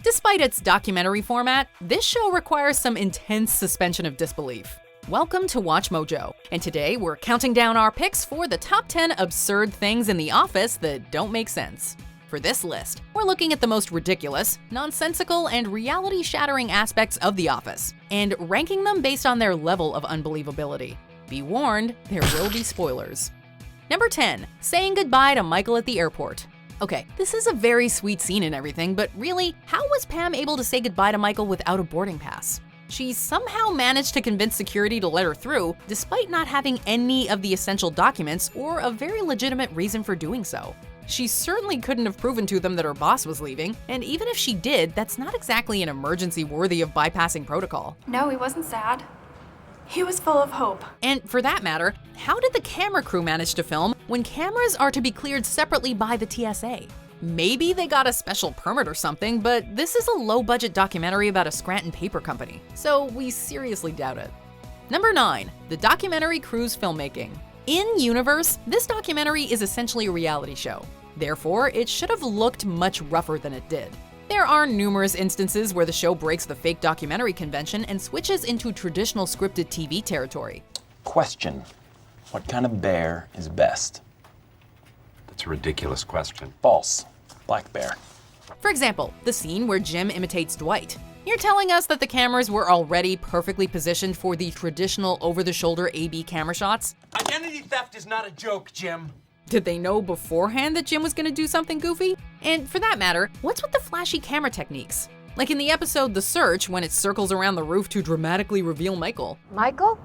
Despite its documentary format, this show requires some intense suspension of disbelief. Welcome to Watch Mojo, and today we're counting down our picks for the top 10 absurd things in The Office that don't make sense. For this list, we're looking at the most ridiculous, nonsensical, and reality-shattering aspects of The Office, and ranking them based on their level of unbelievability. Be warned, there will be spoilers. Number 10, saying goodbye to Michael at the airport. Okay, this is a very sweet scene and everything, but really, how was Pam able to say goodbye to Michael without a boarding pass? She somehow managed to convince security to let her through, despite not having any of the essential documents or a very legitimate reason for doing so. She certainly couldn't have proven to them that her boss was leaving, and even if she did, that's not exactly an emergency worthy of bypassing protocol. No, he wasn't sad. He was full of hope. And for that matter, how did the camera crew manage to film when cameras are to be cleared separately by the TSA? Maybe they got a special permit or something, but this is a low-budget documentary about a Scranton paper company, so we seriously doubt it. Number 9, the documentary crew's filmmaking. In universe, this documentary is essentially a reality show. Therefore, it should have looked much rougher than it did. There are numerous instances where the show breaks the fake documentary convention and switches into traditional scripted TV territory. Question: what kind of bear is best? That's a ridiculous question. False. Black bear. For example, the scene where Jim imitates Dwight. You're telling us that the cameras were already perfectly positioned for the traditional over-the-shoulder AB camera shots? Identity theft is not a joke, Jim. Did they know beforehand that Jim was gonna do something goofy? And for that matter, what's with the flashy camera techniques? Like in the episode The Search, when it circles around the roof to dramatically reveal Michael. Michael?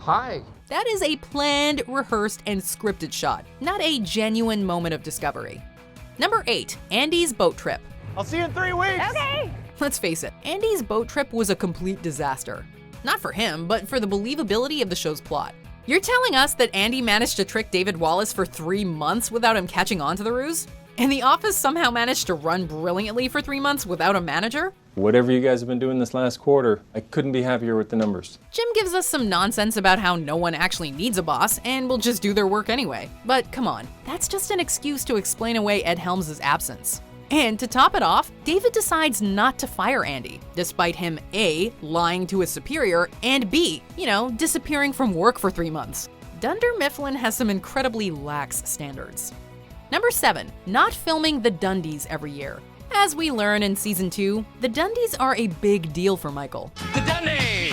Hi. That is a planned, rehearsed, and scripted shot, not a genuine moment of discovery. Number 8, Andy's boat trip. I'll see you in 3 weeks. Okay. Let's face it, Andy's boat trip was a complete disaster. Not for him, but for the believability of the show's plot. You're telling us that Andy managed to trick David Wallace for 3 months without him catching on to the ruse? And The Office somehow managed to run brilliantly for 3 months without a manager? Whatever you guys have been doing this last quarter, I couldn't be happier with the numbers. Jim gives us some nonsense about how no one actually needs a boss and will just do their work anyway. But come on, that's just an excuse to explain away Ed Helms' absence. And to top it off, David decides not to fire Andy, despite him A, lying to his superior, and B, disappearing from work for 3 months. Dunder Mifflin has some incredibly lax standards. Number 7, not filming the Dundies every year. As we learn in season 2, the Dundies are a big deal for Michael. The Dundies!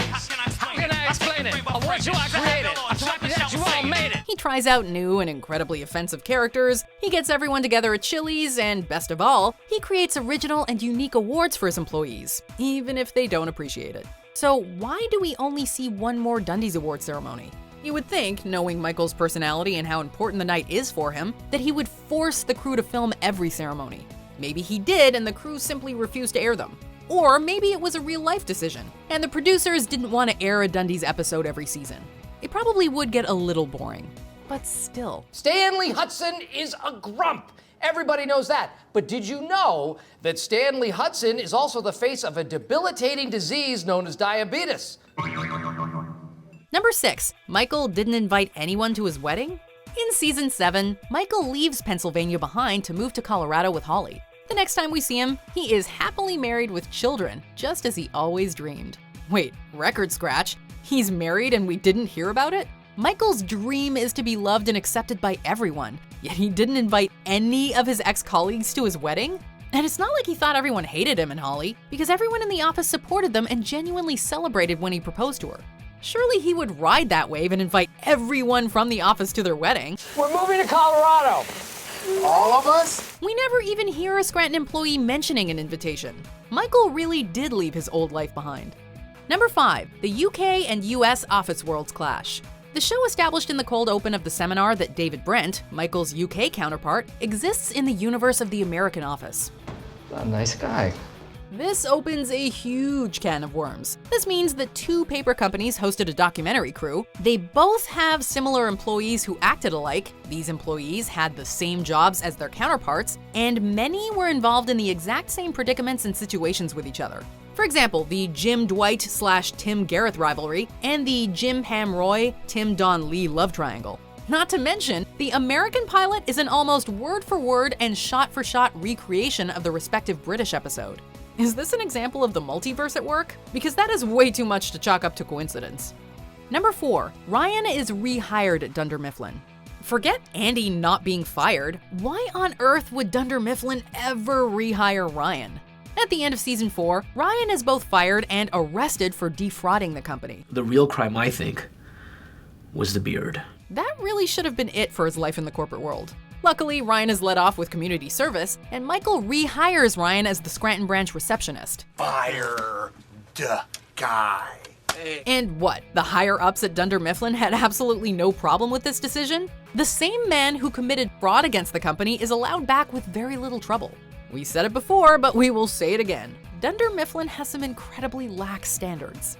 How can I explain it? I want you to create it. I'm happy that you all made it. He tries out new and incredibly offensive characters, he gets everyone together at Chili's, and best of all, he creates original and unique awards for his employees, even if they don't appreciate it. So why do we only see one more Dundies award ceremony? You would think, knowing Michael's personality and how important the night is for him, that he would force the crew to film every ceremony. Maybe he did and the crew simply refused to air them. Or maybe it was a real-life decision, and the producers didn't want to air a Dundies episode every season. It probably would get a little boring, but still. Stanley Hudson is a grump. Everybody knows that. But did you know that Stanley Hudson is also the face of a debilitating disease known as diabetes? Number 6, Michael didn't invite anyone to his wedding? In season 7, Michael leaves Pennsylvania behind to move to Colorado with Holly. The next time we see him, he is happily married with children, just as he always dreamed. Wait, record scratch? He's married and we didn't hear about it? Michael's dream is to be loved and accepted by everyone, yet he didn't invite any of his ex-colleagues to his wedding? And it's not like he thought everyone hated him and Holly, because everyone in the office supported them and genuinely celebrated when he proposed to her. Surely he would ride that wave and invite everyone from the office to their wedding. We're moving to Colorado. All of us? We never even hear a Scranton employee mentioning an invitation. Michael really did leave his old life behind. Number 5, the UK and US office worlds clash. The show established in the cold open of the seminar that David Brent, Michael's UK counterpart, exists in the universe of the American office. A nice guy. This opens a huge can of worms. This means that 2 paper companies hosted a documentary crew. They both have similar employees who acted alike. These employees had the same jobs as their counterparts, and many were involved in the exact same predicaments and situations with each other. For example, the Jim Dwight / Tim Gareth rivalry and the Jim Pam Roy, Tim Don Lee love triangle. Not to mention, the American pilot is an almost word-for-word and shot-for-shot recreation of the respective British episode. Is this an example of the multiverse at work? Because that is way too much to chalk up to coincidence. Number 4. Ryan is rehired at Dunder Mifflin. Forget Andy not being fired. Why on earth would Dunder Mifflin ever rehire Ryan? At the end of season 4, Ryan is both fired and arrested for defrauding the company. The real crime, I think, was the beard. That really should have been it for his life in the corporate world. Luckily, Ryan is let off with community service, and Michael rehires Ryan as the Scranton branch receptionist. Fire the guy. And what, the higher-ups at Dunder Mifflin had absolutely no problem with this decision? The same man who committed fraud against the company is allowed back with very little trouble. We said it before, but we will say it again. Dunder Mifflin has some incredibly lax standards.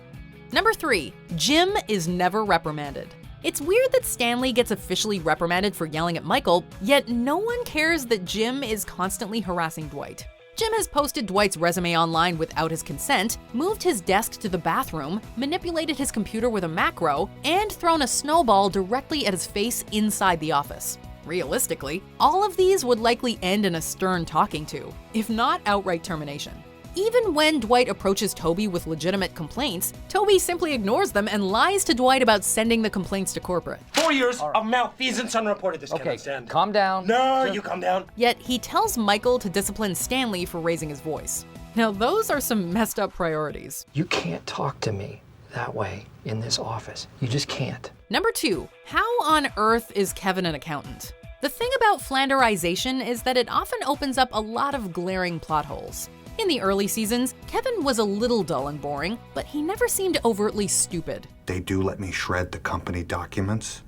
Number 3. Jim is never reprimanded. It's weird that Stanley gets officially reprimanded for yelling at Michael, yet no one cares that Jim is constantly harassing Dwight. Jim has posted Dwight's resume online without his consent, moved his desk to the bathroom, manipulated his computer with a macro, and thrown a snowball directly at his face inside the office. Realistically, all of these would likely end in a stern talking to, if not outright termination. Even when Dwight approaches Toby with legitimate complaints, Toby simply ignores them and lies to Dwight about sending the complaints to corporate. 4 years of malfeasance unreported. This Okay, cannot stand. calm down. No, you calm down. Yet he tells Michael to discipline Stanley for raising his voice. Now those are some messed up priorities. You can't talk to me that way in this office. You just can't. Number 2, how on earth is Kevin an accountant? The thing about Flanderization is that it often opens up a lot of glaring plot holes. In the early seasons, Kevin was a little dull and boring, but he never seemed overtly stupid. They do let me shred the company documents,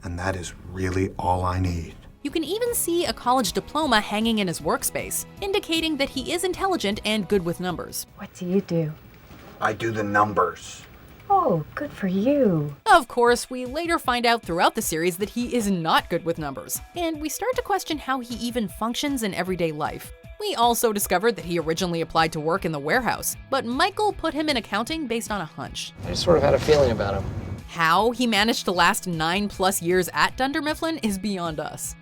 and that is really all I need. You can even see a college diploma hanging in his workspace, indicating that he is intelligent and good with numbers. What do you do? I do the numbers. Oh, good for you. Of course, we later find out throughout the series that he is not good with numbers, and we start to question how he even functions in everyday life. We also discovered that he originally applied to work in the warehouse, but Michael put him in accounting based on a hunch. I just sort of had a feeling about him. How he managed to last 9+ years at Dunder Mifflin is beyond us.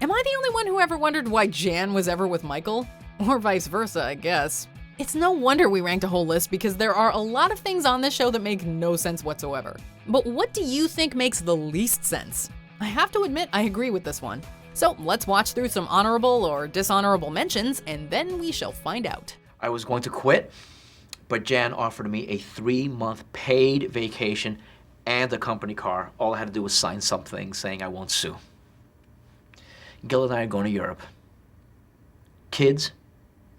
Am I the only one who ever wondered why Jan was ever with Michael? Or vice versa, I guess. It's no wonder we ranked a whole list because there are a lot of things on this show that make no sense whatsoever. But what do you think makes the least sense? I have to admit I agree with this one. So let's watch through some honorable or dishonorable mentions, and then we shall find out. I was going to quit, but Jan offered me a 3-month paid vacation and a company car. All I had to do was sign something saying I won't sue. Gil and I are going to Europe. Kids,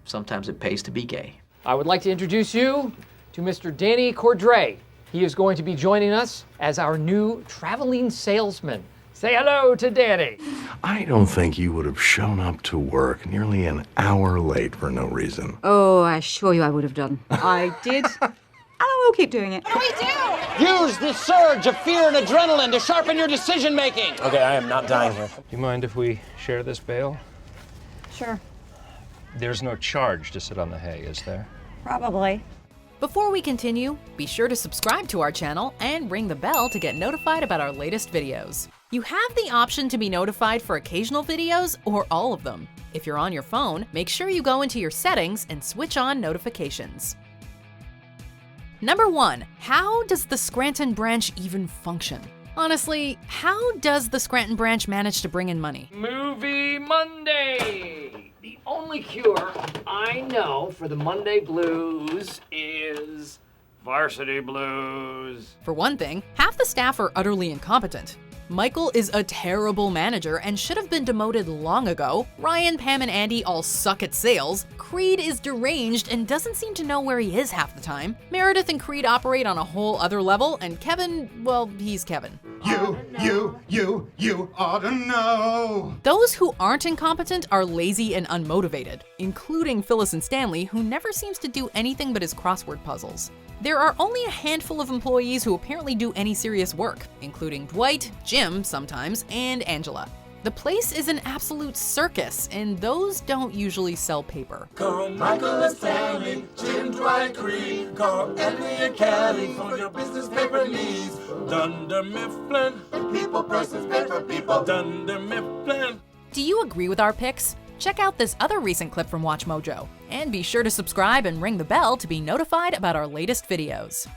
sometimes it pays to be gay. I would like to introduce you to Mr. Danny Cordray. He is going to be joining us as our new traveling salesman. Say hello to Danny. I don't think you would have shown up to work nearly an hour late for no reason. Oh, I assure you I would have done. I did. And I will keep doing it. Use this surge of fear and adrenaline to sharpen your decision making. Okay, I am not dying here. Do you mind if we share this bail? Sure. There's no charge to sit on the hay, is there? Probably. Before we continue, be sure to subscribe to our channel and ring the bell to get notified about our latest videos. You have the option to be notified for occasional videos or all of them. If you're on your phone, make sure you go into your settings and switch on notifications. Number 1, how does the Scranton branch even function? Honestly, how does the Scranton branch manage to bring in money? Movie Monday. The only cure I know for the Monday blues is Varsity Blues. For one thing, half the staff are utterly incompetent. Michael is a terrible manager and should have been demoted long ago. Ryan, Pam, and Andy all suck at sales. Creed is deranged and doesn't seem to know where he is half the time. Meredith and Creed operate on a whole other level, and Kevin, well, he's Kevin. You ought to know. Those who aren't incompetent are lazy and unmotivated, including Phyllis and Stanley, who never seems to do anything but his crossword puzzles. There are only a handful of employees who apparently do any serious work, including Dwight, Jim sometimes, and Angela. The place is an absolute circus, and those don't usually sell paper. Call Michael and Stanley, Jim, Dwight, Creed. Call Anthony and Kelly for your business paper needs. Dunder, Mifflin, people, persons, paper, people. Dunder, Mifflin. Do you agree with our picks? Check out this other recent clip from WatchMojo, and be sure to subscribe and ring the bell to be notified about our latest videos.